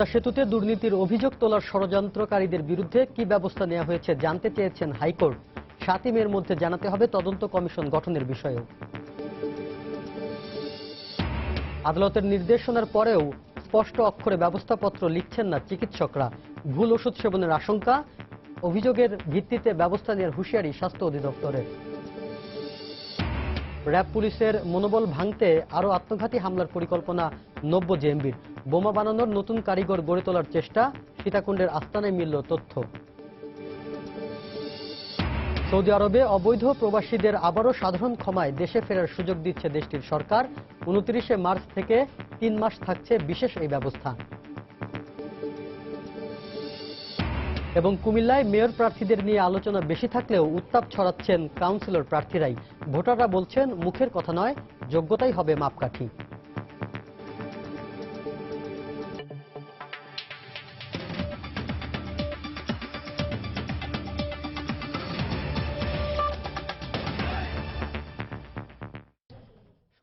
সেতুতে দুর্নীতির অভিযোগ তোলার ষড়যন্ত্রকারীদের বিরুদ্ধে কি ব্যবস্থা নেওয়া হয়েছে জানতে চেয়েছেন হাইকোর্ট। 7 মের মধ্যে জানাতে হবে তদন্ত কমিশন গঠনের বিষয়েও। আদালতের নির্দেশনার পরেও স্পষ্ট অক্ষরে ব্যবস্থাপত্র লিখছেন না চিকিৎসকরা। ভুল ওষুধ সেবনের আশঙ্কা, অভিযোগের ভিত্তিতে ব্যবস্থা নেওয়ার হুঁশিয়ারি স্বাস্থ্য অধিদপ্তরের। র্যাব পুলিশের মনোবল ভাঙতে আরও আত্মঘাতী হামলার পরিকল্পনা নব্য জেএমবির। বোমা বানানোর নতুন কারিগর গড়ে তোলার চেষ্টা, সীতাকুণ্ডের আস্তানায় মিলল তথ্য। সৌদি আরবে অবৈধ প্রবাসীদের আবারও সাধারণ ক্ষমায় দেশে ফেরার সুযোগ দিচ্ছে দেশটির সরকার। 29 মার্চ থেকে 3 মাস থাকছে বিশেষ এই ব্যবস্থা। এবং কুমিল্লায় মেয়র প্রার্থীদের নিয়ে আলোচনা বেশি থাকলেও উত্তাপ ছড়াচ্ছেন কাউন্সিলর প্রার্থীরাই। ভোটাররা বলছেন মুখের কথা নয়, যোগ্যতাই হবে মাপকাঠি।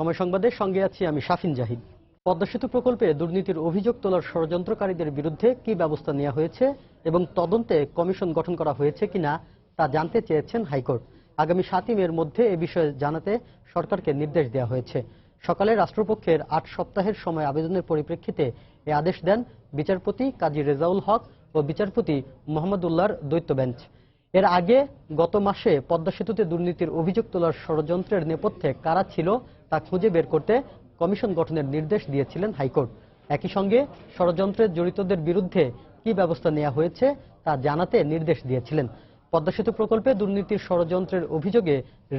সময় সংবাদের সঙ্গে আছি আমি শাফিন জাহিদ। পদ্মা সেতু প্রকল্পে দুর্নীতির অভিযোগ তোলার ষড়যন্ত্রকারীদের বিরুদ্ধে কি ব্যবস্থা নেওয়া হয়েছে এবং তদন্তে কমিশন গঠন করা হয়েছে কিনা তা জানতে চেয়েছেন হাইকোর্ট। আগামী 7 মের মধ্যে এ বিষয়ে জানাতে সরকারকে নির্দেশ দেওয়া হয়েছে। সকালে রাষ্ট্রপক্ষের 8 সপ্তাহের সময় আবেদনের পরিপ্রেক্ষিতে এ আদেশ দেন বিচারপতি কাজী রেজাউল হক ও বিচারপতি মোহাম্মদুল্লাহর দ্বৈত বেঞ্চ। এর আগে গত মাসে পদ্মা সেতুতে দুর্নীতির অভিযোগ তোলার ষড়যন্ত্রের নেপথ্যে কারা ছিল তা খুঁজে বের করতে কমিশন গঠনের নির্দেশ দিয়েছিলেন হাইকোর্ট। একই সঙ্গে ষড়যন্ত্রের জড়িতদের বিরুদ্ধে কি ব্যবস্থা নেওয়া হয়েছে তা জানাতে নির্দেশ দিয়েছিলেন। পদ্মা সেতু প্রকল্পে দুর্নীতির ষড়যন্ত্রের অভিযোগে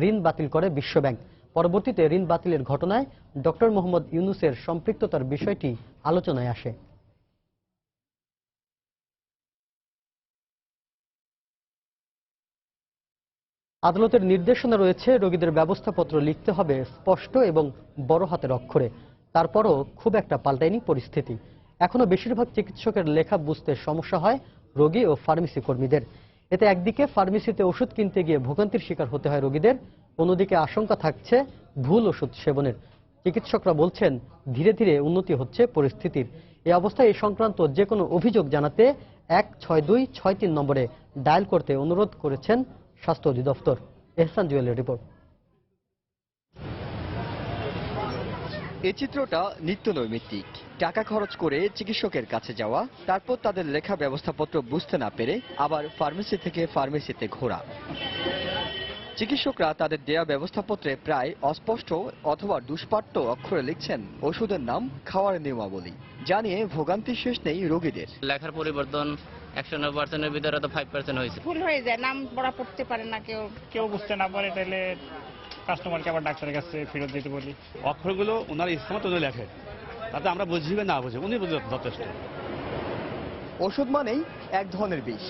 ঋণ বাতিল করে বিশ্বব্যাংক। পরবর্তীতে ঋণ বাতিলের ঘটনায় ডক্টর মোহাম্মদ ইউনূসের সম্পৃক্ততার বিষয়টি আলোচনায় আসে। আদালতের নির্দেশনা রয়েছে, রোগীদের ব্যবস্থাপত্র লিখতে হবে স্পষ্ট এবং বড় হাতের অক্ষরে। তারপরও খুব একটা পাল্টায়নি পরিস্থিতি। এখনো বেশিরভাগ চিকিৎসকের লেখা বুঝতে সমস্যা হয় রোগী ও ফার্মেসি কর্মীদের। এতে একদিকে ফার্মেসিতে ওষুধ কিনতে গিয়ে ভোগান্তির শিকার হতে হয় রোগীদের, অন্যদিকে আশঙ্কা থাকছে ভুল ওষুধ সেবনের। চিকিৎসকরা বলছেন ধীরে ধীরে উন্নতি হচ্ছে পরিস্থিতির। এই অবস্থায় এ সংক্রান্ত যে কোনো অভিযোগ জানাতে 16263 নম্বরে ডায়াল করতে অনুরোধ করেছেন স্বাস্থ্য অধিদপ্তর। এহসান জুয়েলের রিপোর্ট। এই চিত্রটা নিত্য নৈমিত্তিক। টাকা খরচ করে চিকিৎসকের কাছে যাওয়া, তারপর তাদের লেখা ব্যবস্থাপত্র বুঝতে না পেরে আবার ফার্মেসি থেকে ফার্মেসিতে ঘোরা। চিকিৎসকরা তাদের দেয়া ব্যবস্থাপত্রে প্রায় অস্পষ্ট অথবা দুষ্পাট্য অক্ষরে লিখছেন ওষুধের নাম, খাওয়ার নিয়মাবলী। জানিয়ে ভোগান্তি শেষ নেই রোগীদের। লেখার পরিবর্তন 109%-এর ভিতরে তো 5% হয়েছে। ভুল হয়ে যায়, নাম পড়া পড়তে পারে না কেউ বুঝতে না পারে, তাহলে কাস্টমারকে আবার ডাক্তারের কাছে ফেরত দিতে বলি। অক্ষরগুলো ওনার ইচ্ছা মতো উনি লেখেন, তাতে আমরা বুঝিবে না বুঝে উনি বুঝে যথেষ্ট। ওষুধ মানেই এক ধরনের বিষ,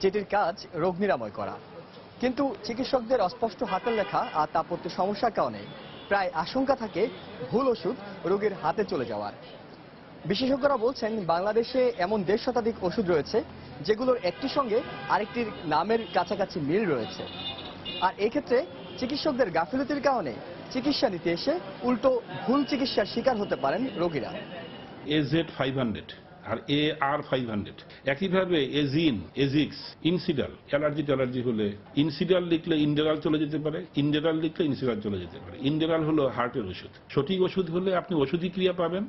যেটির কাজ রোগ নিরাময় করা। কিন্তু চিকিৎসকদের অস্পষ্ট হাতের লেখা আর তাপত্য সমস্যার কারণে প্রায় আশঙ্কা থাকে ভুল ওষুধ রোগীর হাতে চলে যাওয়ার। বিশেষজ্ঞরা বলছেন বাংলাদেশে এমন 1.5 শতাধিক ওষুধ রয়েছে যেগুলোর একটির সঙ্গে আরেকটির নামের কাছাকাছি মিল রয়েছে। আর এক্ষেত্রে চিকিৎসকদের গাফিলতির কারণে চিকিৎসা নিতে এসে উল্টো ভুল চিকিৎসার শিকার হতে পারেন রোগীরা। AZ500 আর AR500, একইভাবে এজিন, এজিক্স, ইনসিডাল, অ্যালার্জি হলে ইনসিডাল লিখলে ইন্ডেরাল চলে যেতে পারে, ইন্ডেরাল লিখলে ইনসিডাল চলে যেতে পারে। ইন্ডেরাল হলো হার্টের ওষুধ। সঠিক ওষুধ হলে আপনি ওষুধি ক্রিয়া পাবেন,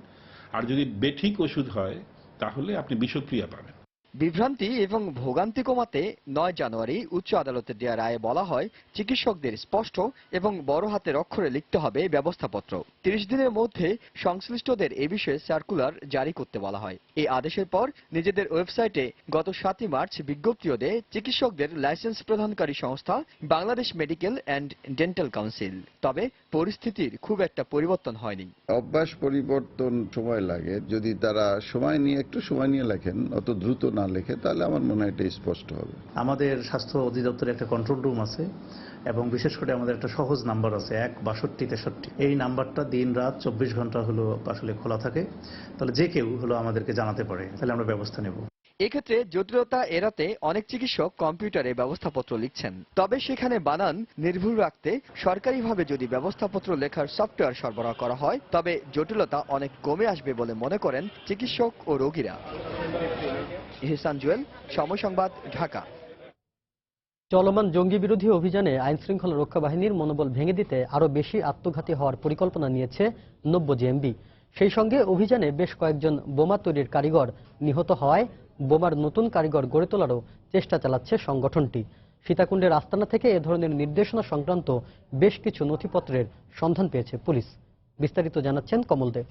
আর যদি বেঠিক ওষুধ হয় তাহলে আপনি বিষক্রিয়া পাবেন। বিভ্রান্তি এবং ভোগান্তি কমাতে 9 জানুয়ারি উচ্চ আদালতের দেয়া রায়ে বলা হয় চিকিৎসকদের স্পষ্ট এবং বড় হাতের অক্ষরে লিখতে হবে ব্যবস্থাপত্র। 30 দিনের মধ্যে সংশ্লিষ্টদের এ বিষয়ে সার্কুলার জারি করতে বলা হয়। এই আদেশের পর নিজেদের ওয়েবসাইটে গত 7 মার্চ বিজ্ঞপ্তিও দেয় চিকিৎসকদের লাইসেন্স প্রদানকারী সংস্থা Bangladesh medical and dental council. তবে পরিস্থিতির খুব একটা পরিবর্তন হয়নি। অভ্যাস পরিবর্তন সময় লাগে, যদি তারা একটু সময় নিয়ে লেখেন, অত দ্রুত না লেখে, তাহলে আমার মনে হয় এটা স্পষ্ট হবে। আমাদের স্বাস্থ্য অধিদপ্তরে একটা কন্ট্রোল রুম আছে এবং বিশেষ করে আমাদের একটা সহজ নাম্বার আছে 16263। এই নাম্বারটা দিন রাত 24 ঘন্টা হলো আসলে খোলা থাকে। তাহলে যে কেউ হলো আমাদেরকে জানাতে পারে, তাহলে আমরা ব্যবস্থা নেব। এক্ষেত্রে জটিলতা এড়াতে অনেক চিকিৎসক কম্পিউটারে ব্যবস্থাপত্র লিখছেন। তবে সেখানে বানান নির্ভুল রাখতে সরকারিভাবে যদি ব্যবস্থাপত্র লেখার সফটওয়্যার সরবরাহ করা হয় তবে জটিলতা অনেক কমে আসবে বলে মনে করেন চিকিৎসক ও রোগীরা। ইহসান জুয়েল, সময় সংবাদ, ঢাকা। চলমান জঙ্গি বিরোধী অভিযানে আইনশৃঙ্খলা রক্ষা বাহিনীর মনোবল ভেঙে দিতে আরও বেশি আত্মঘাতী হওয়ার পরিকল্পনা নিয়েছে নব্য জেএমবি। সেই সঙ্গে অভিযানে বেশ কয়েকজন বোমা তৈরির কারিগর নিহত হওয়ায় বোমার নতুন কারিগর গড়ে তোলারও চেষ্টা চালাচ্ছে সংগঠনটি। সীতাকুণ্ডের আস্তানা থেকে এ ধরনের নির্দেশনা সংক্রান্ত বেশ কিছু নথিপত্রের সন্ধান পেয়েছে পুলিশ। বিস্তারিত জানাচ্ছেন কমল দেব।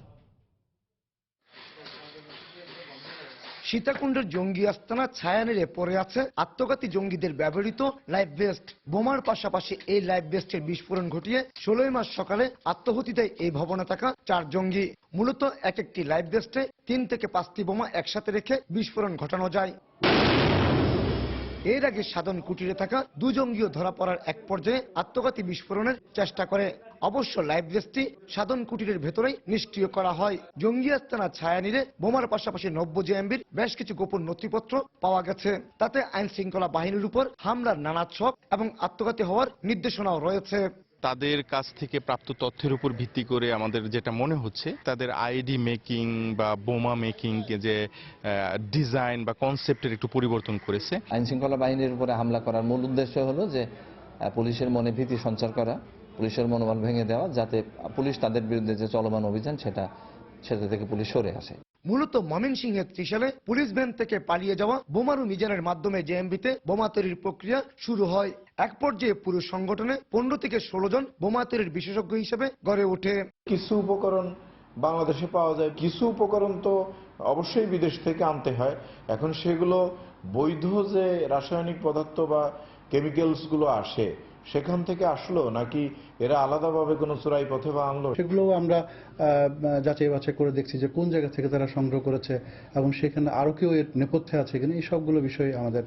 সীতাকুণ্ডের জঙ্গি আস্তানা ছায়া নেড়ে পড়ে আছে আত্মঘাতী জঙ্গিদের ব্যবহৃত লাইফ ভেস্ট। বোমার পাশাপাশি এই লাইফ ভেস্টের বিস্ফোরণ ঘটিয়ে 16 মাস সকালে আত্মহতি দেয় এই ভবনে থাকা 4 জঙ্গি। মূলত এক একটি লাইফ ভেস্টে 3 থেকে 5টি বোমা একসাথে রেখে বিস্ফোরণ ঘটানো যায়। এর আগে সাধন কুটিরে থাকা 2 জঙ্গিও ধরা পড়ার এক পর্যায়ে আত্মঘাতী বিস্ফোরণের চেষ্টা করে। অবশ্য লাইফ ভেস্টটি সাধন কুটিরের ভেতরেই নিষ্ক্রিয় করা হয়। জঙ্গি আস্তানা ছায়া নিরে বোমার পাশাপাশি নব্য জেএমবির বেশ কিছু গোপন নথিপত্র পাওয়া গেছে। তাতে আইন শৃঙ্খলা বাহিনীর উপর হামলার নানা ছক এবং আত্মঘাতী হওয়ার নির্দেশনাও রয়েছে। তাদের কাছ থেকে প্রাপ্ত তথ্যের উপর ভিত্তি করে আমাদের যেটা মনে হচ্ছে তাদের আইডি মেকিং বা বোমা মেকিং যে ডিজাইন বা কনসেপ্টের একটু পরিবর্তন করেছে। আইন শৃঙ্খলা বাহিনীর উপরে হামলা করার মূল উদ্দেশ্য হলো যে পুলিশের মনে ভীতি সঞ্চার করা, পুলিশের মনোবল ভেঙে দেওয়া, যাতে পুলিশ তাদের বিরুদ্ধে যে চলমান অভিযান সেটা থেকে পুলিশ সরে আসে। মূলত ময়মনসিংহের ত্রিশালে পুলিশ ভ্যান থেকে পালিয়ে যাওয়া বোমারু মিজানের মাধ্যমে জেএমবিতে বোমা তৈরির প্রক্রিয়া শুরু হয়। এক পর্যায়ে পুরো সংগঠনে 15 থেকে 16 জন বোমা তৈরির বিশেষজ্ঞ হিসেবে গড়ে ওঠে। কিছু উপকরণ বাংলাদেশে পাওয়া যায়, কিছু উপকরণ তো অবশ্যই বিদেশ থেকে আনতে হয়। এখন সেগুলো বৈধ যে রাসায়নিক পদার্থ বা কেমিক্যালস গুলো আসে সেখান থেকে আসলো নাকি এরা আলাদাভাবে কোনো চোরাই পথে বা আনলো, সেগুলো আমরা যাচাই বাছাই করে দেখছি যে কোন জায়গা থেকে তারা সংগ্রহ করেছে এবং সেখানে আরো কেউ এর নেপথ্যে আছে কিনা, এই সবগুলো বিষয়ে আমাদের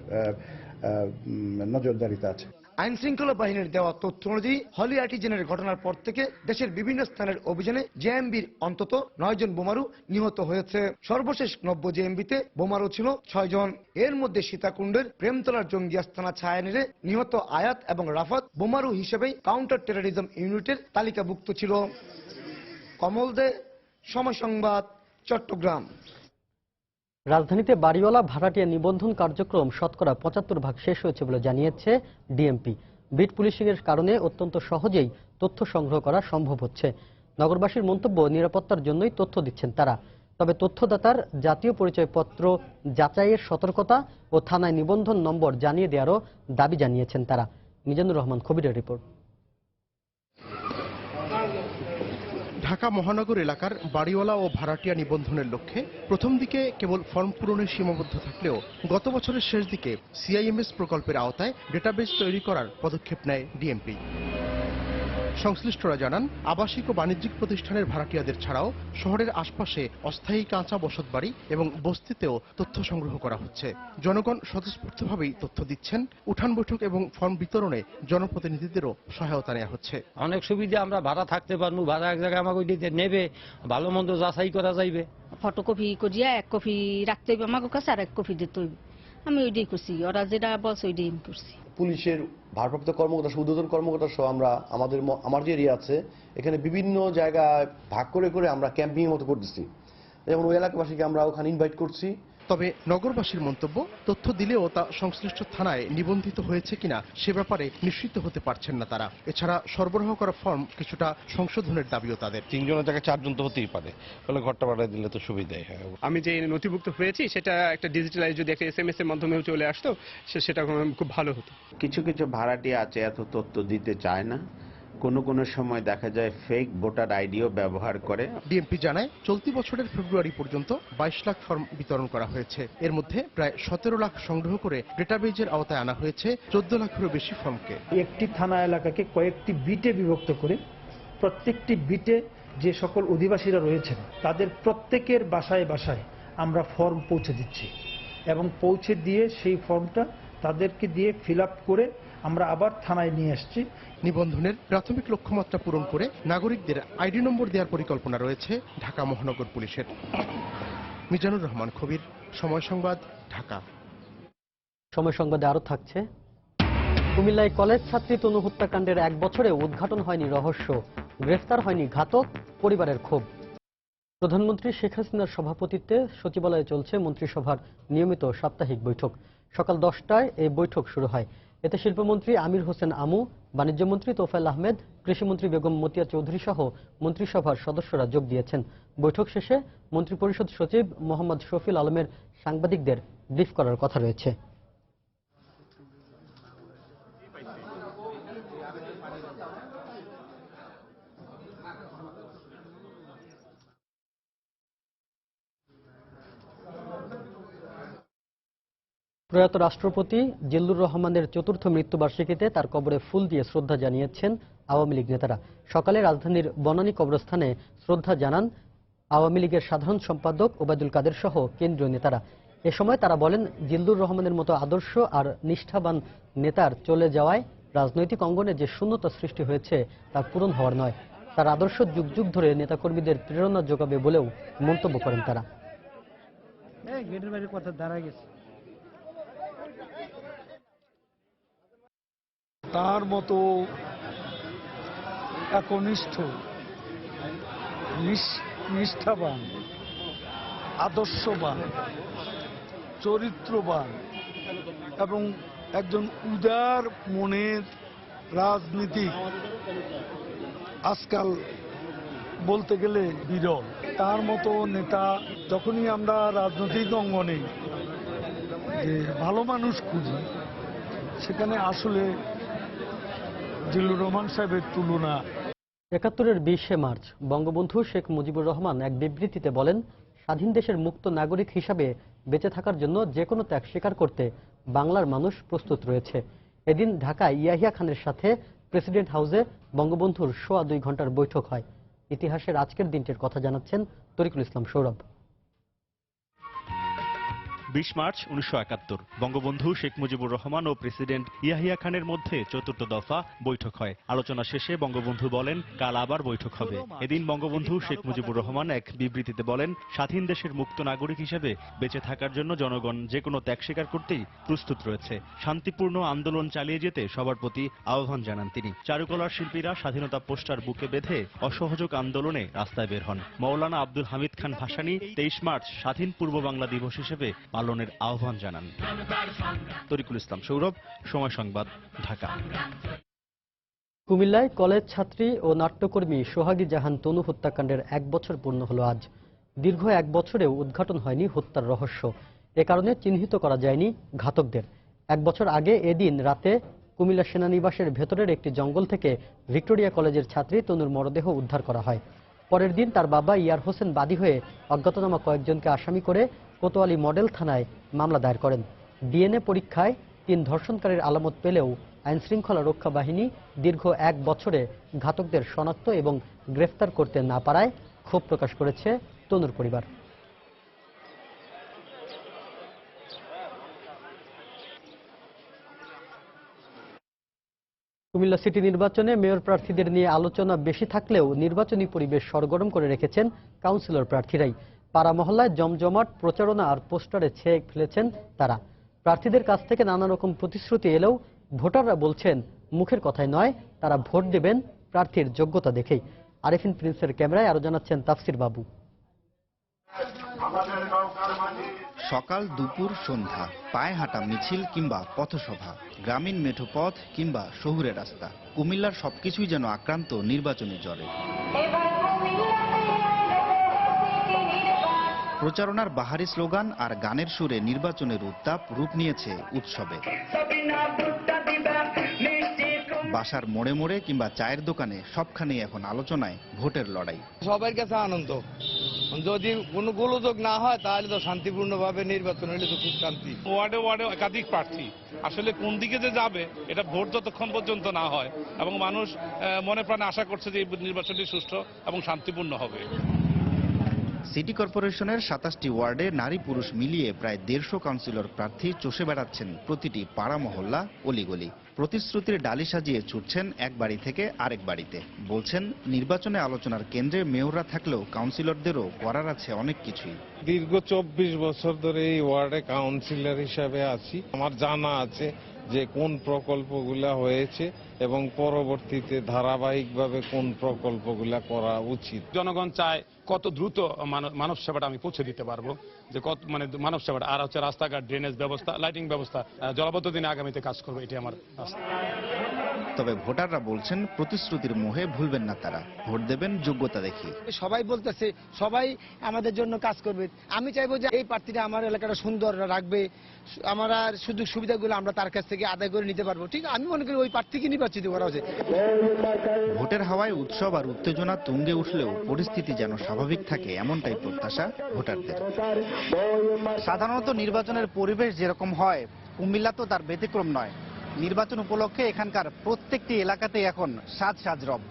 নজরদারিতে আছে। আইন শৃঙ্খলা বাহিনীর দেওয়া তথ্য অনুযায়ী হলি আর্টিজেনের ঘটনার পর থেকে দেশের বিভিন্ন স্থানের অভিযানে জেএমবির অন্তত 9 জন বোমারু নিহত হয়েছে। সর্বশেষ নব্য জেএমবিতে বোমারু ছিল 6 জন। এর মধ্যে সীতাকুণ্ডের প্রেমতলার জঙ্গি আস্তানা ছায়া নিরে নিহত আয়াত এবং রাফাত বোমারু হিসেবেই কাউন্টার টেরোরিজম ইউনিটের তালিকাভুক্ত ছিল। কমল দে, সময় সংবাদ, চট্টগ্রাম। রাজধানীতে বাড়িওয়ালা ভাড়াটিয়া নিবন্ধন কার্যক্রম শতকরা 75% শেষ হয়েছে বলে জানিয়েছে ডিএমপি। বিট পুলিশিংয়ের কারণে অত্যন্ত সহজেই তথ্য সংগ্রহ করা সম্ভব হচ্ছে। নগরবাসীর মন্তব্য, নিরাপত্তার জন্যই তথ্য দিচ্ছেন তারা। তবে তথ্যদাতার জাতীয় পরিচয়পত্র যাচাইয়ের সতর্কতা ও থানায় নিবন্ধন নম্বর জানিয়ে দেওয়ারও দাবি জানিয়েছেন তারা। মিজানুর রহমান খবিরের রিপোর্ট। ঢাকা মহানগর এলাকার বাড়িওয়ালা ও ভাড়াটিয়া নিবন্ধনের লক্ষ্যে প্রথম দিকে কেবল ফর্ম পূরণে সীমাবদ্ধ থাকলেও গত বছরের শেষ দিকে সিআইএমএস প্রকল্পের আওতায় ডেটাবেস তৈরি করার পদক্ষেপ নেয় ডিএমপি। সংশ্লিষ্টরা জানান, আবাসিক ও বাণিজ্যিক প্রতিষ্ঠানের ভাড়াটিয়াদের ছাড়াও শহরের আশপাশে অস্থায়ী কাঁচা বসতবাড়ি এবং বস্তিতেও তথ্য সংগ্রহ করা হচ্ছে। জনগণ স্বতঃস্ফূর্তভাবেই তথ্য দিচ্ছেন। উঠান বৈঠক এবং ফর্ম বিতরণে জনপ্রতিনিধিদেরও সহায়তা নেওয়া হচ্ছে। অনেক সুবিধা, আমরা ভাড়া থাকতে পারবো, ভাড়া এক জায়গায় আমাকে দিতে নেবে, ভালো মন্দ যাচাই করা যাইবে। ফটোকপি করিয়া 1 কপি রাখতে হইবে আমার কাছে, আর 1 কপি দিতে হইবে। আমি ওইটাই করছি, ওরা যেটা বলছে ওইটাই করছি। পুলিশের ভারপ্রাপ্ত কর্মকর্তা, ঊর্ধ্বতন কর্মকর্তা সহ আমরা আমার যে এরিয়া আছে এখানে বিভিন্ন জায়গায় ভাগ করে করে আমরা ক্যাম্পিং এর মতো করতেছি। যেমন ওই এলাকাবাসীকে আমরা ওখানে ইনভাইট করছি। তবে নগরবাসীর মন্তব্য, তথ্য দিলেও তা সংশ্লিষ্ট থানায় নিবন্ধিত হয়েছে কিনা সে ব্যাপারে নিশ্চিত হতে পারছেন না তারা। এছাড়া সরবরাহ করা ফর্ম কিছুটা সংশোধনের দাবিও তাদের। 3 জনের জায়গায় 4 জন তো হতেই পারে, ফলে ঘরটা পাঠিয়ে দিলে তো সুবিধাই হয়। আমি যে নথিভুক্ত হয়েছি সেটা একটা ডিজিটালাইজ যদি একটা SMS এর মাধ্যমে চলে আসতো সেটা খুব ভালো হতো। কিছু কিছু ভাড়াটিয়া আছে এত তথ্য দিতে চায় না, কোনো সময় দেখা যায় ফেক ভোটার আইডিও ব্যবহার করে। ডিএমপি জানায়, চলতি বছরের ফেব্রুয়ারি পর্যন্ত 22 লাখ ফর্ম বিতরণ করা হয়েছে। এর মধ্যে প্রায় 17 লাখ সংগ্রহ করে ডেটাবেজের আওতায় আনা হয়েছে 14 লাখেরও বেশি ফর্মকে। একটি থানা এলাকাকে কয়েকটি বিটে বিভক্ত করে প্রত্যেকটি বিটে যে সকল অধিবাসীরা রয়েছেন তাদের প্রত্যেকের বাসায় বাসায় আমরা ফর্ম পৌঁছে দিচ্ছি এবং পৌঁছে দিয়ে সেই ফর্মটা তাদেরকে দিয়ে ফিল আপ করে আমরা আবার থানায় নিয়ে আসছি। নিবন্ধনের প্রাথমিক লক্ষ্যমাত্রা পূরণ করে নাগরিকদের আইডি নম্বর দেওয়ার পরিকল্পনা রয়েছে ঢাকা মহানগর পুলিশের। মিজানুর রহমান কবির, সময় সংবাদ, ঢাকা। সময় সংবাদে আরো থাকছে, কুমিল্লায় কলেজ ছাত্রী তনু হত্যাকাণ্ডের 1 বছরে উদ্ঘাটন হয়নি রহস্য, গ্রেফতার হয়নি ঘাতক, পরিবারের ক্ষোভ। প্রধানমন্ত্রী শেখ হাসিনার সভাপতিত্বে সচিবালয়ে চলছে মন্ত্রিসভার নিয়মিত সাপ্তাহিক বৈঠক। সকাল 10টায় এই বৈঠক শুরু হয়। এতে শিল্পমন্ত্রী আমির হোসেন আমু, বাণিজ্যমন্ত্রী তোফায়েল আহমেদ, কৃষিমন্ত্রী বেগম মতিয়া চৌধুরী সহ মন্ত্রিসভার সদস্যরা যোগ দিয়েছেন। বৈঠক শেষে মন্ত্রিপরিষদ সচিব মোহাম্মদ শফিল আলমের সাংবাদিকদের ব্রিফ করার কথা রয়েছে। প্রয়াত রাষ্ট্রপতি জিল্লুর রহমানের ৪র্থ মৃত্যুবার্ষিকীতে তার কবরে ফুল দিয়ে শ্রদ্ধা জানিয়েছেন আওয়ামী লীগ নেতারা। সকালে রাজধানীর বনানী কবরস্থানে শ্রদ্ধা জানান আওয়ামী লীগের সাধারণ সম্পাদক ওবায়দুল কাদের সহ কেন্দ্রীয় নেতারা। এ সময় তারা বলেন, জিল্লুর রহমানের মতো আদর্শ আর নিষ্ঠাবান নেতার চলে যাওয়ায় রাজনৈতিক অঙ্গনে যে শূন্যতা সৃষ্টি হয়েছে তা পূরণ হওয়ার নয়। তার আদর্শ যুগ যুগ ধরে নেতাকর্মীদের প্রেরণা যোগাবে বলেও মন্তব্য করেন তারা। তার মতো একনিষ্ঠ, নিষ্ঠাবান, আদর্শবান, চরিত্রবান এবং একজন উদার মনের রাজনীতিক আজকাল বলতে গেলে বিরল। তার মতো নেতা যখনই আমরা রাজনৈতিক অঙ্গনে যে ভালো মানুষ খুঁজি, সেখানে আসলে জিল্লুর রহমান সাহেবের তুলনা। ৭১-এর ২০শে মার্চ বঙ্গবন্ধু শেখ মুজিবুর রহমান এক বিবৃতিতে বলেন, স্বাধীন দেশের মুক্ত নাগরিক হিসাবে বেঁচে থাকার জন্য যে কোনো ত্যাগ স্বীকার করতে বাংলার মানুষ প্রস্তুত রয়েছে। এদিন ঢাকায় ইয়াহিয়া খানের সাথে প্রেসিডেন্ট হাউসে বঙ্গবন্ধুর ২.৫ ঘন্টার বৈঠক হয়। ইতিহাসের আজকের দিনটির কথা জানাচ্ছেন তরিকুল ইসলাম সৌরভ। ২০ মার্চ ১৯৭১ বঙ্গবন্ধু শেখ মুজিবুর রহমান ও প্রেসিডেন্ট ইয়াহিয়া খানের মধ্যে ৪র্থ দফা বৈঠক হয়। আলোচনা শেষে বঙ্গবন্ধু বলেন, কাল আবার বৈঠক হবে। এদিন বঙ্গবন্ধু শেখ মুজিবুর রহমান এক বিবৃতিতে বলেন, স্বাধীন দেশের মুক্ত নাগরিক হিসেবে বেঁচে থাকার জন্য জনগণ যে কোনো ত্যাগ স্বীকার করতেই প্রস্তুত রয়েছে। শান্তিপূর্ণ আন্দোলন চালিয়ে যেতে সবার প্রতি আহ্বান জানান তিনি। চারুকলার শিল্পীরা স্বাধীনতা পোস্টার বুকে বেঁধে অসহযোগ আন্দোলনে রাস্তায় বের হন। মৌলানা আব্দুল হামিদ খান ভাসানী ২৩ মার্চ স্বাধীন পূর্ব বাংলা দিবস হিসেবে পালনের আহ্বান জানান। তরিকুল ইসলাম সৌরভ, সময় সংবাদ, ঢাকা। কুমিল্লায় কলেজ ছাত্রী ও নাট্যকর্মী সোহাগী জাহান তনু হত্যাকাণ্ডের ১ বছর পূর্ণ হলো আজ। দীর্ঘ ১ বছরেও উদ্ঘাটন হয়নি হত্যার রহস্য। এ কারণে চিহ্নিত করা যায়নি ঘাতকদের। ১ বছর আগে এদিন রাতে কুমিল্লা সেনানিবাসের ভেতরের একটি জঙ্গল থেকে ভিক্টোরিয়া কলেজের ছাত্রী তনুর মরদেহ উদ্ধার করা হয়। পরের দিন তার বাবা ইয়ার হোসেন বাদী হয়ে অজ্ঞাতনামা কয়েকজনকে আসামি করে কোতোয়ালি মডেল থানায় মামলা দায়ের করেন। ডিএনএ পরীক্ষায় ৩ ধর্ষণকারীর আলামত পেলেও আইনশৃঙ্খলা রক্ষা বাহিনী দীর্ঘ ১ বছরে ঘাতকদের শনাক্ত এবং গ্রেফতার করতে না পারায় ক্ষোভ প্রকাশ করেছে তনুর পরিবার। কুমিল্লা সিটি নির্বাচনে মেয়র প্রার্থীদের নিয়ে আলোচনা বেশি থাকলেও নির্বাচনী পরিবেশ সরগরম করে রেখেছেন কাউন্সিলর প্রার্থীরাই। পাড়া মহল্লায় জমজমাট প্রচারণা আর পোস্টারে ছেয়ে ফেলেছেন তারা। প্রার্থীদের কাছ থেকে নানা রকম প্রতিশ্রুতি এলেও ভোটাররা বলছেন মুখের কথায় নয়, তারা ভোট দেবেন প্রার্থীর যোগ্যতা দেখেই। আরেফিন প্রিন্সের ক্যামেরায় আরো জানাচ্ছেন তাফসির বাবু। সকাল, দুপুর, সন্ধ্যা, পায়ে হাঁটা মিছিল কিংবা পথসভা, গ্রামীণ মেঠো পথ কিংবা শহুরে রাস্তা, কুমিল্লার সবকিছুই যেন আক্রান্ত নির্বাচনী জ্বরে। প্রচারণার বাহারি স্লোগান আর গানের সুরে নির্বাচনের উত্তাপ রূপ নিয়েছে উৎসবে। বাসার মোড়ে মোড়ে কিংবা চায়ের দোকানে সবখানেই এখন আলোচনায় ভোটের লড়াই। সবার কাছে আনন্দ, যদি কোনো গোলযোগ না হয় তাহলে তো শান্তিপূর্ণভাবে নির্বাচন হলে তো খুব শান্তি। ওয়ার্ডে ওয়ার্ডে একাধিক প্রার্থী, আসলে কোন দিকে যে যাবে এটা ভোট যতক্ষণ পর্যন্ত না হয় এবং মানুষ মনে প্রাণে আশা করছে যে এই নির্বাচনটি সুষ্ঠু এবং শান্তিপূর্ণ হবে। সিটি কর্পোরেশনের 27টি ওয়ার্ডে নারী পুরুষ মিলিয়ে প্রায় 150 কাউন্সিলর প্রার্থী চষে বেড়াচ্ছেন প্রতিটি পাড়া মহল্লা অলিগলি। প্রতিশ্রুতির ডালি সাজিয়ে ছুটছেন এক বাড়ি থেকে আরেক বাড়িতে। বলছেন নির্বাচনে আলোচনার কেন্দ্রে মেয়ররা থাকলেও কাউন্সিলরদেরও করার আছে অনেক কিছুই। দীর্ঘ 24 বছর ধরে এই ওয়ার্ডে কাউন্সিলর হিসাবে আছি। আমার জানা আছে যে কোন প্রকল্পগুলা হয়েছে এবং পরবর্তীতে ধারাবাহিকভাবে কোন প্রকল্পগুলা করা উচিত। জনগণ চায় কত দ্রুত মানব সেবাটা আমি পৌঁছে দিতে পারবো, যে কত মানব সেবাটা, আর হচ্ছে রাস্তাঘাট, ড্রেনেজ ব্যবস্থা, লাইটিং ব্যবস্থা জলবদ্ধ দিনে আগামীতে কাজ করবে, এটি আমার আস্থা। তবে ভোটাররা বলছেন প্রতিশ্রুতির মোহে ভুলবেন না তারা, ভোট দেবেন যোগ্যতা দেখি। সবাই বলতেছে সবাই আমাদের জন্য কাজ করবে, আমি চাইবো যে এই প্রার্থীরা আমার এলাকাটা সুন্দর রাখবে, আমরা সুযোগ সুবিধাগুলো আমরা তার কাছ থেকে আদায় করে নিতে পারবো। ঠিক আমি মনে করি ওই প্রার্থীকে নির্বাচিত করা উচিত। ভোটের হাওয়ায় উৎসব আর উত্তেজনা তুঙ্গে উঠলেও পরিস্থিতি যেন স্বাভাবিক থাকে এমনটাই প্রত্যাশা ভোটারদের। সাধারণত নির্বাচনের পরিবেশ যেরকম হয়, কুমিল্লা তো তার ব্যতিক্রম নয়। নির্বাচন উপলক্ষে এখানকার প্রত্যেকটি এলাকাতেই এখন সাজ সাজ রব।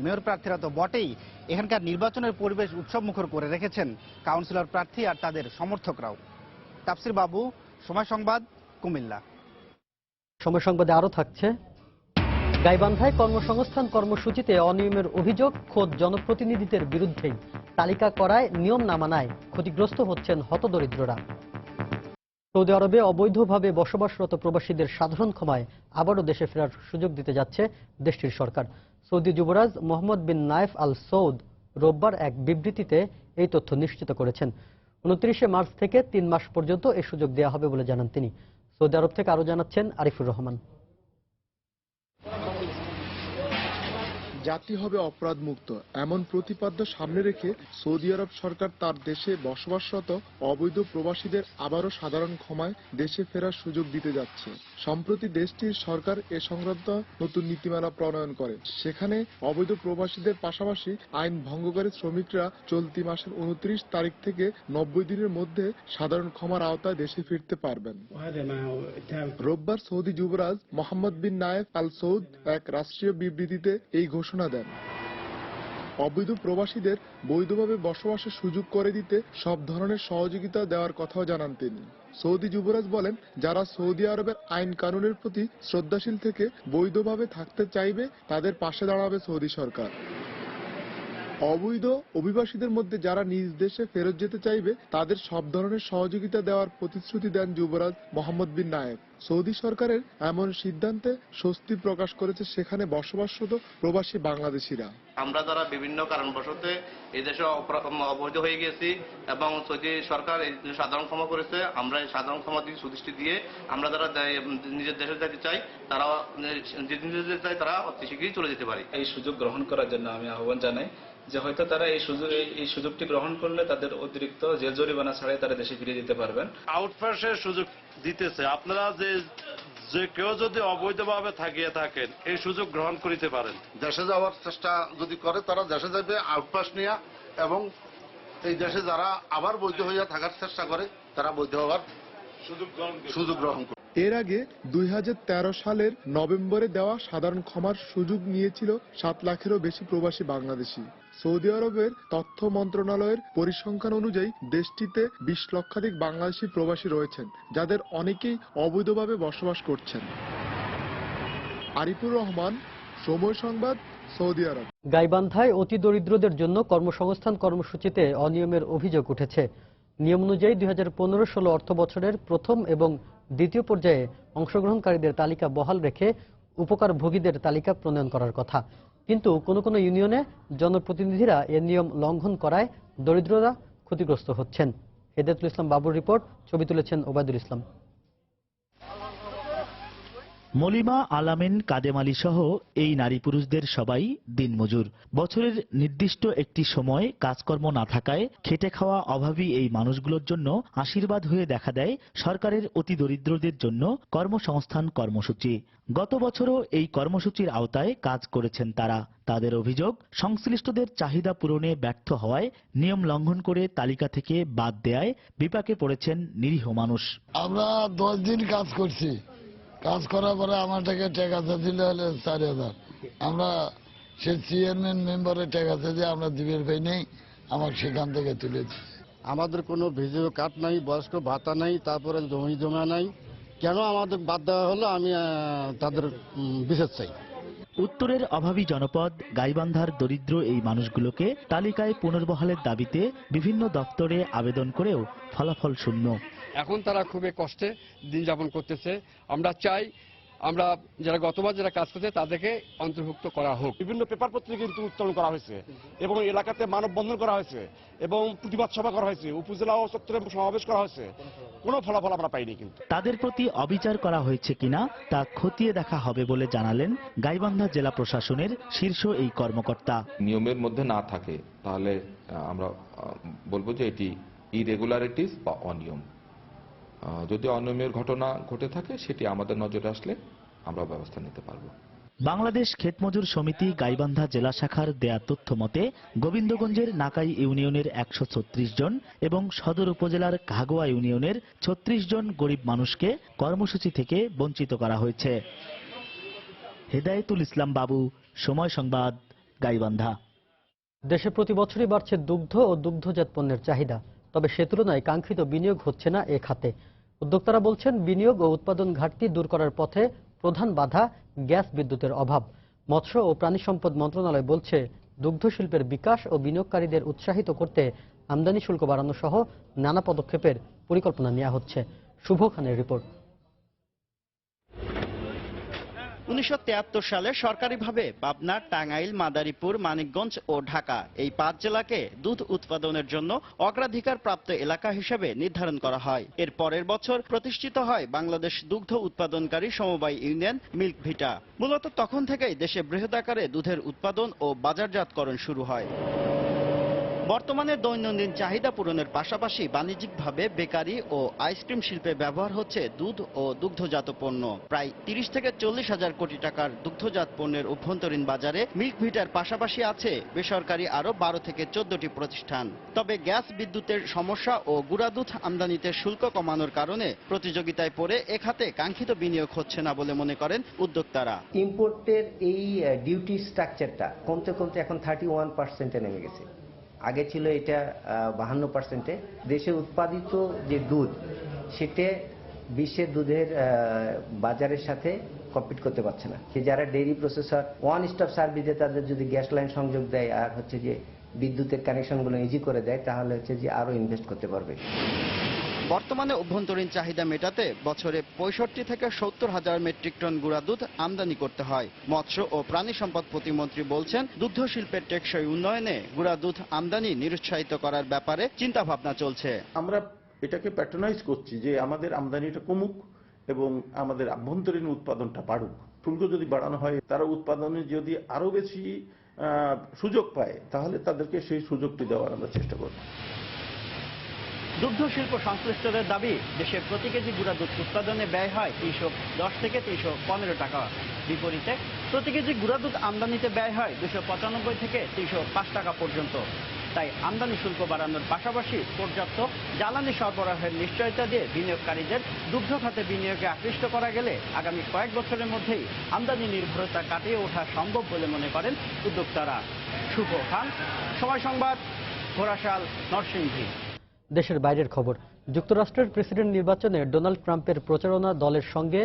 মেয়র প্রার্থীরা তো বটেই, এখানকার নির্বাচনের পরিবেশ উৎসবমুখর করে রেখেছেন কাউন্সিলর প্রার্থী আর তাদের সমর্থকরাও। তাফসির বাবু, সময় সংবাদ, কুমিল্লা। সময় সংবাদে আরো থাকছে, গাইবান্ধায় কর্মসংস্থান কর্মসূচিতে অনিয়মের অভিযোগ খোদ জনপ্রতিনিধিদের বিরুদ্ধেই। তালিকা করায় নিয়ম না মানায় ক্ষতিগ্রস্ত হচ্ছেন হতদরিদ্ররা। সৌদি আরবে অবৈধভাবে বসবাসরত প্রবাসীদের সাধারণ ক্ষমায় আবারও দেশে ফেরার সুযোগ দিতে যাচ্ছে দেশটির সরকার। সৌদি যুবরাজ মোহাম্মদ বিন নায়েফ আল সৌদ রোববার এক বিবৃতিতে এই তথ্য নিশ্চিত করেছেন। 29 মার্চ থেকে 3 মাস পর্যন্ত এই সুযোগ দেওয়া হবে বলে জানান তিনি। সৌদি আরব থেকে আরো জানাচ্ছেন আরিফুর রহমান। জাতি হবে অপরাধ মুক্ত এমন প্রতিপাদ্য সামনে রেখে সৌদি আরব সরকার তার দেশে বসবাসরত অবৈধ প্রবাসীদের আবারও সাধারণ ক্ষমায় দেশে ফেরার সুযোগ দিতে যাচ্ছে। সম্প্রতি দেশটির সরকার এ সংক্রান্ত নতুন নীতিমালা প্রণয়ন করে। সেখানে অবৈধ প্রবাসীদের পাশাপাশি আইন ভঙ্গকারী শ্রমিকরা চলতি মাসের 29 তারিখ থেকে 90 দিনের মধ্যে সাধারণ ক্ষমার আওতায় দেশে ফিরতে পারবেন। রোববার সৌদি যুবরাজ মোহাম্মদ বিন নায়েফ আল সৌদ এক রাষ্ট্রীয় বিবৃতিতে এই ঘোষণা দেন। অবৈধ প্রবাসীদের বৈধভাবে বসবাসের সুযোগ করে দিতে সব ধরনের সহযোগিতা দেওয়ার কথাও জানান তিনি। সৌদি যুবরাজ বলেন, যারা সৌদি আরবের আইন কানুনের প্রতি শ্রদ্ধাশীল থেকে বৈধভাবে থাকতে চাইবে তাদের পাশে দাঁড়াবে সৌদি সরকার। অবৈধ অভিবাসীদের মধ্যে যারা নিজ দেশে ফেরত যেতে চাইবে তাদের সব ধরনের সহযোগিতা দেওয়ার প্রতিশ্রুতি দেন যুবরাজ মোহাম্মদ বিন নায়েফ। সৌদি সরকারের এমন সিদ্ধান্তে স্বস্তি প্রকাশ করেছে সেখানে বসবাসরত প্রবাসী বাংলাদেশিরা। আমরা যারা বিভিন্ন কারণবশত এই দেশে অবৈধ হয়ে গেছি এবং সৌদি সরকার এই সাধারণ ক্ষমা করেছে, আমরা এই সাধারণ ক্ষমা দিয়ে সুদৃষ্টি দিয়ে আমরা যারা নিজের দেশে যেতে চাই তারা নিজের দেশে চাই তারা অতি শীঘ্রই চলে যেতে পারে। এই সুযোগ গ্রহণ করার জন্য আমি আহ্বান জানাই যে হয়তো তারা এই সুযোগটি গ্রহণ করলে তাদের অতিরিক্ত জেল জরিমানা ছাড়াই তারা দেশে ফিরে যেতে পারবেন। আউটপাসের সুযোগ দিতেছে, আপনারা যে কেউ যদি অবৈধভাবে থাকিয়ে থাকেন এই সুযোগ গ্রহণ করিতে পারেন। দেশে যাওয়ার চেষ্টা যদি করে তারা দেশে যাবে আউটপাস নিয়ে, এবং এই দেশে যারা আবার বৈধ হইয়া থাকার চেষ্টা করে তারা বৈধ হওয়ার সুযোগ গ্রহণ করে। এর আগে 2013 সালের নভেম্বরে দেওয়া সাধারণ ক্ষমার সুযোগ নিয়েছিল 7 লাখেরও বেশি প্রবাসী বাংলাদেশি। সৌদি আরবের তথ্য মন্ত্রণালয়ের পরিসংখ্যান অনুযায়ী দেশটিতে 20 লক্ষাধিক বাংলাদেশি প্রবাসী রয়েছেন, যাদের অনেকেই অবৈধভাবে বসবাস করছেন। আরিফুর রহমান, সময় সংবাদ, সৌদি আরব। গাইবান্ধায় অতি দরিদ্রদের জন্য কর্মসংস্থান কর্মসূচিতে অনিয়মের অভিযোগ উঠেছে। নিয়ম অনুযায়ী 2015-16 অর্থ বছরের প্রথম এবং দ্বিতীয় পর্যায়ে অংশগ্রহণকারীদের তালিকা বহাল রেখে উপকারভোগীদের তালিকা প্রণয়ন করার কথা। কিন্তু কোনো কোনো ইউনিয়নে জনপ্রতিনিধিরা এ নিয়ম লঙ্ঘন করায় দরিদ্ররা ক্ষতিগ্রস্ত হচ্ছেন। হেদায়েতুল ইসলাম বাবুর রিপোর্ট, ছবি তুলেছেন ওবায়দুল ইসলাম। মলিমা, আলামিন, কাদেম আলী সহ এই নারী পুরুষদের সবাই দিনমজুর। বছরের নির্দিষ্ট একটি সময় কাজকর্ম না থাকায় খেটে খাওয়া অভাবী এই মানুষগুলোর জন্য আশীর্বাদ হয়ে দেখা দেয় সরকারের অতি দরিদ্রদের জন্য কর্মসংস্থান কর্মসূচি। গত বছরও এই কর্মসূচির আওতায় কাজ করেছেন তারা। তাদের অভিযোগ, সংশ্লিষ্টদের চাহিদা পূরণে ব্যর্থ হওয়ায় নিয়ম লঙ্ঘন করে তালিকা থেকে বাদ দেয়ায় বিপাকে পড়েছেন নিরীহ মানুষ। আমরা 10 দিন কাজ করছি, কাজ করার পরে আমাদেরকে টাকা দিলে হলে 4000। আমরা সে চেয়ারম্যান মেম্বারের টাকা দিয়ে আমরা দিবের ভাই নেই, আমার সেখান থেকে তুলে দিয়েছে। আমাদের কোনো ভিডিও কার্ড নাই, বয়স্ক ভাতা নাই, তারপরে জমি জমা নাই। কেন আমাদের বাদ দেওয়া হলো, আমি তাদের বিশেষ চাই। উত্তরের অভাবী জনপদ গাইবান্ধার দরিদ্র এই মানুষগুলোকে তালিকায় পুনর্বহালের দাবিতে বিভিন্ন দপ্তরে আবেদন করেও ফলাফল শূন্য। এখন তারা খুবই কষ্টে দিন যাপন করতেছে। আমরা চাই আমরা যারা গতবার যারা কাজ করছে তাদেরকে অন্তর্ভুক্ত করা হোক। বিভিন্ন পেপার পত্রিকা কিন্তু উত্তোলন করা হয়েছে এবং এলাকাতে মানববন্ধন করা হয়েছে এবং প্রতিবাদ সভা করা হয়েছে, উপজেলা ও চত্বরে সমাবেশ করা হয়েছে, কোনো ফলাফল আমরা পাইনি। কিন্তু তাদের প্রতি অবিচার করা হয়েছে কিনা তা খতিয়ে দেখা হবে বলে জানালেন গাইবান্ধা জেলা প্রশাসনের শীর্ষ এই কর্মকর্তা। নিয়মের মধ্যে না থাকে তাহলে আমরা বলবো যে এটি ইরেগুলারিটিস বা অনিয়ম। যদি অনিয়মের ঘটনা ঘটে থাকে সেটি আমাদের নজরে আসলে আমরা ব্যবস্থা নিতে পারব। বাংলাদেশ ক্ষেতমজুর সমিতি গাইবান্ধা জেলা শাখার দেয়া তথ্য মতে গোবিন্দগঞ্জের নাকাই ইউনিয়নের 136 জন এবং সদর উপজেলার ঘাগোয়া ইউনিয়নের 36 জন গরিব মানুষকে কর্মসূচি থেকে বঞ্চিত করা হয়েছে। হেদায়েতুল ইসলাম বাবু, সময় সংবাদ, গাইবান্ধা। দেশে প্রতি বছরই বাড়ছে দুগ্ধ ও দুগ্ধজাত পণ্যের চাহিদা, তবে সে তুলনায় কাঙ্ক্ষিত বিনিয়োগ হচ্ছে না এ খাতে। উদ্যোক্তারা বলছেন, বিনিয়োগ ও উৎপাদন ঘাটতি দূর করার পথে প্রধান বাধা গ্যাস বিদ্যুতের অভাব। মৎস্য ও প্রাণী সম্পদ মন্ত্রণালয় বলছে, দুগ্ধ শিল্পের বিকাশ ও বিনিয়োগকারীদের উৎসাহিত করতে আমদানি শুল্ক বাড়ানো সহ নানা পদক্ষেপের পরিকল্পনা নেওয়া হচ্ছে। শুভ খানের রিপোর্ট। 1973 সালে সরকারিভাবে পাবনা, টাঙ্গাইল, মাদারীপুর, মানিকগঞ্জ ও ঢাকা এই 5 জেলাকে দুধ উৎপাদনের জন্য অগ্রাধিকার প্রাপ্ত এলাকা হিসেবে নির্ধারণ করা হয়। এর পরের বছর প্রতিষ্ঠিত হয় বাংলাদেশ দুগ্ধ উৎপাদনকারী সমবায় ইউনিয়ন মিল্ক ভিটা। মূলত তখন থেকেই দেশে বৃহদাকারে দুধের উৎপাদন ও বাজারজাতকরণ শুরু হয়। বর্তমানে দৈনন্দিন চাহিদা পূরণের পাশাপাশি বাণিজ্যিকভাবে বেকারি ও আইসক্রিম শিল্পে ব্যবহার হচ্ছে দুধ ও দুগ্ধজাত পণ্য। প্রায় 30 থেকে 40 হাজার কোটি টাকার দুগ্ধজাত পণ্যের অভ্যন্তরীণ বাজারে মিল্ক ভিটার পাশাপাশি আছে বেসরকারি আরো 12 থেকে 14টি প্রতিষ্ঠান। তবে গ্যাস বিদ্যুতের সমস্যা ও গুঁড়া দুধ আমদানিতে শুল্ক কমানোর কারণে প্রতিযোগিতায় পড়ে এ খাতে কাঙ্ক্ষিত বিনিয়োগ হচ্ছে না বলে মনে করেন উদ্যোক্তারা। ইম্পোর্টের এই ডিউটি স্ট্রাকচারটা কমতে কমতে এখন 31%-এ নেমে গেছে। আগে ছিল এটা 52%-এ। দেশে উৎপাদিত যে দুধ সেটা বিশ্বের দুধের বাজারের সাথে কম্পিট করতে পারছে না। যারা ডেইরি প্রসেসর ওয়ান স্টপ সার্ভিসে তাদের যদি গ্যাস লাইন সংযোগ দেয় আর হচ্ছে যে বিদ্যুতের কানেকশনগুলো ইজি করে দেয় তাহলে হচ্ছে যে আরো ইনভেস্ট করতে পারবে। বর্তমানে অভ্যন্তরীণ চাহিদা মেটাতে বছরে 65 থেকে 70 হাজার মেট্রিক টন গুঁড়া দুধ আমদানি করতে হয়। মৎস্য ও প্রাণী সম্পদ প্রতিমন্ত্রী বলছেন, দুগ্ধ শিল্পের টেকসই উন্নয়নে গুঁড়া দুধ আমদানি নিরুৎসাহিত করার ব্যাপারে চিন্তা ভাবনা চলছে। আমরা এটাকে প্যাট্রোনাইজ করছি যে আমাদের আমদানিটা কমুক এবং আমাদের আভ্যন্তরীণ উৎপাদনটা বাড়ুক। শুল্ক যদি বাড়ানো হয়, তারা উৎপাদনে যদি আরো বেশি সুযোগ পায় তাহলে তাদেরকে সেই সুযোগটি দেওয়ার আমরা চেষ্টা করব। দুগ্ধ শিল্প সংশ্লিষ্টদের দাবি, দেশে প্রতি কেজি গুঁড়া দুধ উৎপাদনে ব্যয় হয় 310 থেকে 315 টাকা। বিপরীতে প্রতি কেজি গুঁড়া দুধ আমদানিতে ব্যয় হয় 295 থেকে 305 টাকা পর্যন্ত। তাই আমদানি শুল্ক বাড়ানোর পাশাপাশি পর্যাপ্ত জ্বালানি সরবরাহের নিশ্চয়তা দিয়ে বিনিয়োগকারীদের দুগ্ধ খাতে বিনিয়োগে আকৃষ্ট করা গেলে আগামী কয়েক বছরের মধ্যেই আমদানি নির্ভরতা কাটিয়ে ওঠা সম্ভব বলে মনে করেন উদ্যোক্তারা। শুভ খান, সময় সংবাদ, ঘোড়াশাল, নরসিংদী। দেশের বাইরের খবর। যুক্তরাষ্ট্রের প্রেসিডেন্ট নির্বাচনে ডোনাল্ড ট্রাম্পের প্রচারণা দলের সঙ্গে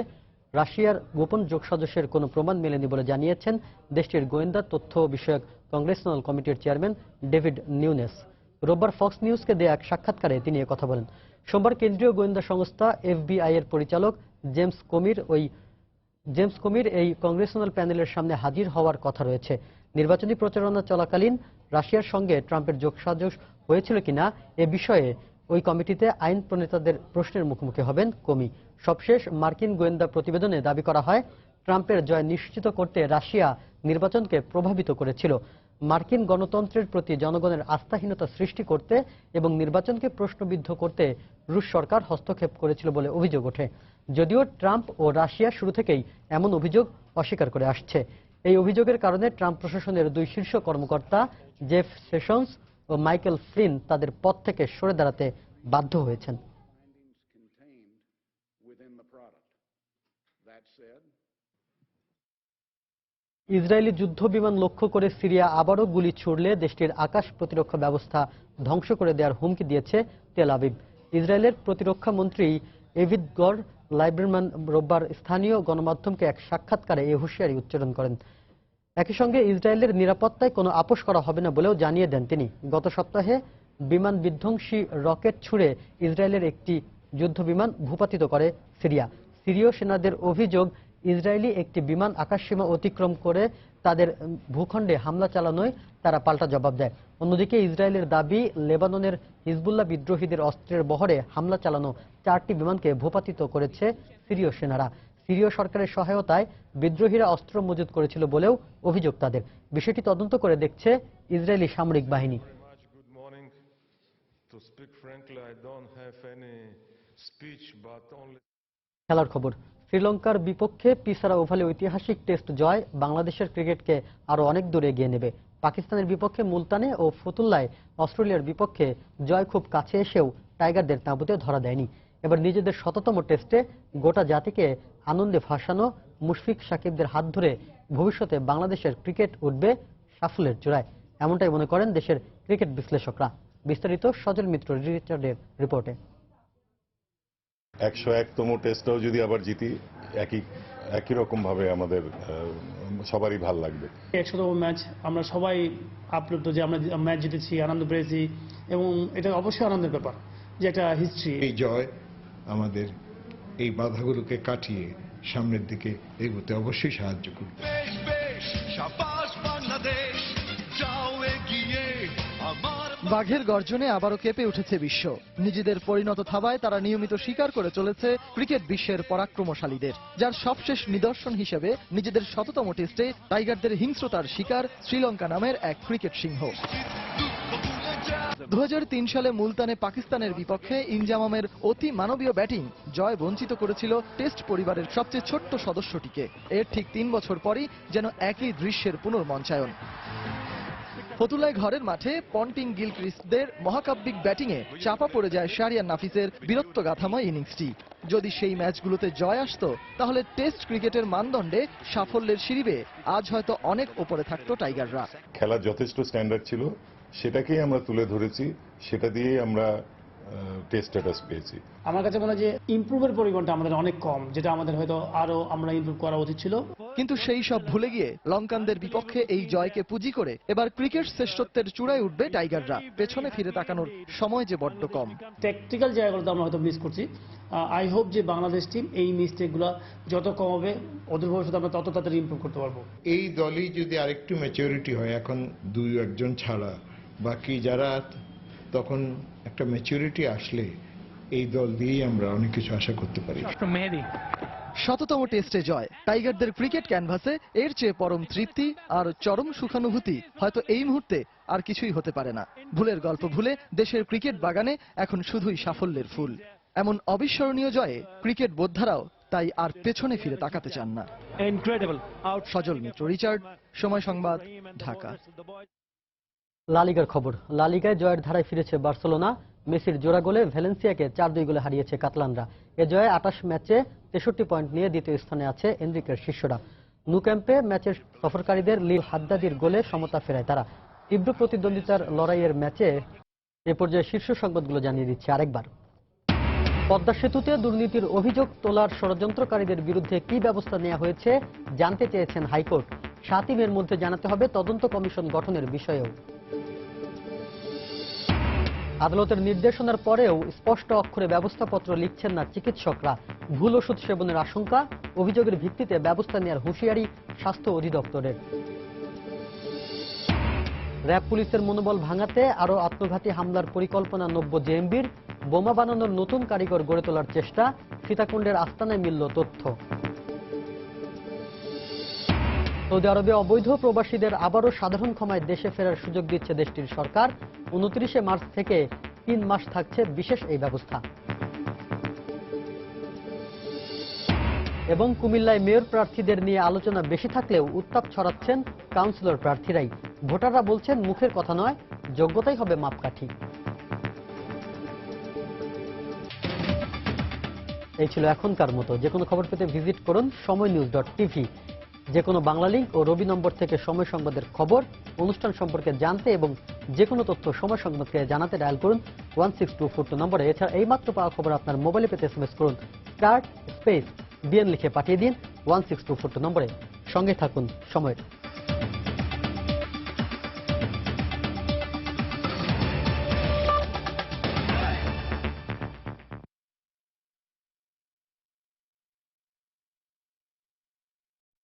রাশিয়ার গোপন যোগসাজশের কোনো প্রমাণ মেলেনি বলে জানিয়েছেন দেশটির গোয়েন্দা তথ্য বিষয়ক কংগ্রেসনাল কমিটির চেয়ারম্যান ডেভিড নিউনেস। রোববার ফক্স নিউজকে দেয়া এক সাক্ষাৎকারে তিনি কথা বলেন। সোমবার কেন্দ্রীয় গোয়েন্দা সংস্থা FBI এর পরিচালক জেমস কোমির এই কংগ্রেসনাল প্যানেলের সামনে হাজির হওয়ার কথা রয়েছে। নির্বাচনী প্রচারণা চলাকালীন রাশিয়ার সঙ্গে ট্রাম্পের যোগসাজশ হয়েছিল কিনা এ বিষয়ে ওই কমিটিতে আইন প্রণেতাদের প্রশ্নের মুখোমুখি হবেন কোমি। সবশেষ মার্কিন গোয়েন্দা প্রতিবেদনে দাবি করা হয়, ট্রাম্পের জয় নিশ্চিত করতে রাশিয়া নির্বাচনকে প্রভাবিত করেছিল। মার্কিন গণতন্ত্রের প্রতি জনগণের আস্থাহীনতা সৃষ্টি করতে এবং নির্বাচনকে প্রশ্নবিদ্ধ করতে রুশ সরকার হস্তক্ষেপ করেছিল বলে অভিযোগ ওঠে। যদিও ট্রাম্প ও রাশিয়া শুরু থেকেই এমন অভিযোগ অস্বীকার করে আসছে। এই অভিযোগের কারণে ট্রাম্প প্রশাসনের দুই শীর্ষ কর্মকর্তা জেফ সেশনস ও মাইকেল ফ্লিন তাদের পদ থেকে সরে দাঁড়াতে বাধ্য হয়েছেন। ইসরায়েলি যুদ্ধ বিমান লক্ষ্য করে সিরিয়া আবারও গুলি ছুড়লে দেশটির আকাশ প্রতিরক্ষা ব্যবস্থা ধ্বংস করে দেওয়ার হুমকি দিয়েছে তেল আবিব। ইসরায়েলের প্রতিরক্ষা মন্ত্রী এভিগর লাইব্রেরম্যান রোববার স্থানীয় গণমাধ্যমকে এক সাক্ষাৎকারে এই হুঁশিয়ারি উচ্চারণ করেন। একই সঙ্গে ইসরায়েলের নিরাপত্তায় কোনো আপোষ করা হবে না বলেও জানিয়ে দেন তিনি। গত সপ্তাহে বিমান বিধ্বংসী রকেট ছুড়ে ইসরায়েলের একটি যুদ্ধ বিমান ভূপাতিত করে সিরিয়া। সিরীয় সেনাদের অভিযোগ, ইসরায়েলি একটি বিমান আকাশসীমা অতিক্রম করে তাদের ভূখণ্ডে হামলা চালানোয় তারা পাল্টা জবাব দেয়। অন্যদিকে ইসরায়েলের দাবি, লেবাননের হিজবুল্লাহ বিদ্রোহীদের অস্ত্রের বহরে হামলা চালানো 4টি বিমানকে ভূপাতিত করেছে সিরীয় সেনারা। সিরীয় সরকারের সহায়তায় বিদ্রোহীরা অস্ত্র মজুত করেছিল বলেও অভিযোগ তাদের। বিষয়টি তদন্ত করে দেখছে ইসরায়েলি সামরিক বাহিনী। খেলার খবর। শ্রীলঙ্কার বিপক্ষে পিসারা ওভালে ঐতিহাসিক টেস্ট জয় বাংলাদেশের ক্রিকেটকে আরো অনেক দূর এগিয়ে নেবে। পাকিস্তানের বিপক্ষে মুলতানে ও ফতুল্লায় অস্ট্রেলিয়ার বিপক্ষে জয় খুব কাছে এসেও টাইগারদের তাঁবুতে ধরা দেয়নি। এবার নিজেদের ১৭তম টেস্টে গোটা জাতিকে আনন্দে ভাসানো মুশফিক সাকিবদের হাত ধরে ভবিষ্যতে বাংলাদেশের ক্রিকেট উঠবে সাফল্যের চূড়ায়, এমনটাই মনে করেন দেশের ক্রিকেট বিশ্লেষকরা। বিস্তারিত সজল মিত্র রিচার্ডের রিপোর্টে। ১০১তম টেস্টটাও যদি আবার জিতি একই রকম ভাবে আমাদের সবারই ভাল লাগবে। ১০০তম ম্যাচ আমরা সবাই আপ্লুত যে আমরা ম্যাচ জিতেছি, আনন্দ পেয়েছি এবং এটা অবশ্যই আনন্দের ব্যাপার যে একটা হিস্ট্রি। এই জয় আমাদের এই বাধাগুলোকে কাটিয়ে সামনের দিকে এগোতে অবশ্যই সাহায্য করবে। বাঘের গর্জনে আবারও কেঁপে উঠেছে বিশ্ব। নিজেদের পরিণত থাবায় তারা নিয়মিত স্বীকার করে চলেছে ক্রিকেট বিশ্বের পরাক্রমশালীদের, যার সবশেষ নিদর্শন হিসেবে নিজেদের ১৭তম টেস্টে টাইগারদের হিংস্রতার শিকার শ্রীলঙ্কা নামের এক ক্রিকেট সিংহ। ২০০৩ সালে মুলতানে পাকিস্তানের বিপক্ষে ইনজামামের অতি মানবীয় ব্যাটিং জয় বঞ্চিত করেছিল টেস্ট পরিবারের সবচেয়ে ছোট্ট সদস্যটিকে। এর ঠিক ৩ বছর পরই যেন একই দৃশ্যের পুনর্মঞ্চায়ন। ফতুল্লায় ঘরের মাঠে পন্টিং গিলক্রিস্টদের মহাকাব্যিক ব্যাটিংয়ে চাপা পড়ে যায় শাহরিয়ার নাফিসের বীরত্বগাথাময় ইনিংসটি। যদি সেই ম্যাচগুলোতে জয় আসতো তাহলে টেস্ট ক্রিকেটের মানদণ্ডে সাফল্যের সিঁড়ি আজ হয়তো অনেক ওপরে থাকতো টাইগাররা। খেলার যথেষ্ট স্ট্যান্ডার্ড ছিল, সেটাকেই আমরা তুলে ধরেছি, সেটা দিয়েই আমরা টেস্ট স্ট্যাটাস পেয়েছি। আমার কাছে মনে হয় যে ইমপ্রুভের পরিমাণটা আমাদের অনেক কম, যেটা আমাদের হয়তো আরো আমরা ইমপ্রুভ করা উচিত ছিল। কিন্তু সেই সব ভুলে গিয়ে লঙ্কানদের বিপক্ষে এই জয়কে পুঁজি করে এবার ক্রিকেট শ্রেষ্ঠত্বের চূড়ায় উঠবে টাইগাররা। পেছনে ফিরে তাকানোর সময় যে বড্ড কম। টেকনিক্যাল জায়গাগুলোতে আমরা হয়তো মিস করছি। আই হোপ যে বাংলাদেশ টিম এই মিস্টেকগুলো যত কম হবে অদূর ভবিষ্যতে আমরা তত তাড়াতাড়ি ইমপ্রুভ করতে পারবো। এই দলই যদি আরেকটু ম্যাচুরিটি হয়, এখন ২-১ ছাড়া বাকি যারা, তখন একটা ম্যাচুরিটি আসলে এই দল দিয়েই আমরা অনেক কিছু আশা করতে পারি। ১৭তম টেস্টে জয় টাইগারদের ক্রিকেট ক্যানভাসে এর চেয়ে পরম তৃপ্তি আর চরম সুখানুভূতি হয়তো এই মুহূর্তে আর কিছুই হতে পারে না। ভুলের গল্প ভুলে দেশের ক্রিকেট বাগানে এখন শুধুই সাফল্যের ফুল। এমন অবিস্মরণীয় জয়ে ক্রিকেট বোদ্ধারাও তাই আর পেছনে ফিরে তাকাতে চান না। সজল মিত্র রিচার্ড, সময় সংবাদ, ঢাকা। লা লিগার খবর। লা লিগায় জয়ের ধারায় ফিরেছে বার্সেলোনা। মেসির জোড়া গোলে ভ্যালেন্সিয়াকে ৪-২ গোলে হারিয়েছে কাতালানরা। এ জয়ে ২৮ ম্যাচে ৬৩ পয়েন্ট নিয়ে দ্বিতীয় স্থানে আছে এনরিকের শিষ্যরা। ন্যু ক্যাম্পে ম্যাচের সফরকারীদের লিল হাদ্দাদির গোলে সমতা ফেরায় তারা। তীব্র প্রতিদ্বন্দ্বিতার লড়াইয়ের ম্যাচে এ পর্যায়ে শীর্ষ সংবাদগুলো জানিয়ে দিচ্ছে আরেকবার। পদ্মা সেতুতে দুর্নীতির অভিযোগ তোলার ষড়যন্ত্রকারীদের বিরুদ্ধে কি ব্যবস্থা নেওয়া হয়েছে জানতে চেয়েছেন হাইকোর্ট। ৭ই মের মধ্যে জানাতে হবে তদন্ত কমিশন গঠনের বিষয়েও। আদালতের নির্দেশনার পরেও স্পষ্ট অক্ষরে ব্যবস্থাপত্র লিখছেন না চিকিৎসকরা। ভুল ওষুধ সেবনের আশঙ্কা, অভিযোগের ভিত্তিতে ব্যবস্থা নেওয়ার হুঁশিয়ারি স্বাস্থ্য অধিদপ্তরের। র্যাব পুলিশের মনোবল ভাঙাতে আরও আত্মঘাতী হামলার পরিকল্পনা নব্য জেএমবির। বোমা বানানোর নতুন কারিগর গড়ে তোলার চেষ্টা। সীতাকুণ্ডের আস্তানায় মিলল তথ্য। সৌদি আরবে অবৈধ প্রবাসীদের আবারও সাধারণ ক্ষমায় দেশে ফেরার সুযোগ দিচ্ছে দেশটির সরকার। ২৯ মার্চ থেকে ৩ মাস থাকছে বিশেষ এই ব্যবস্থা। এবং কুমিল্লায় মেয়র প্রার্থীদের নিয়ে আলোচনা বেশি থাকলেও উত্তাপ ছড়াচ্ছেন কাউন্সিলর প্রার্থীরাই। ভোটাররা বলছেন মুখের কথা নয়, যোগ্যতাই হবে মাপকাঠি। এই ছিল এখনকার মতো। যে কোনো খবর পেতে ভিজিট করুন সময়নিউজ.tv। যে কোনো বাংলা লিংক ও রবি নম্বর থেকে সময় সংবাদের খবর, অনুষ্ঠান সম্পর্কে জানতে এবং যে কোনো তথ্য সময় সংবাদকে জানাতে ডায়াল করুন 16242 নম্বরে। এছাড়া এই মাত্র পাওয়া খবর আপনার মোবাইলে পেতে SMS করুন স্টার্ট স্পেস বিএন লিখে পাঠিয়ে দিন 16242 নম্বরে। সঙ্গে থাকুন সময়ের।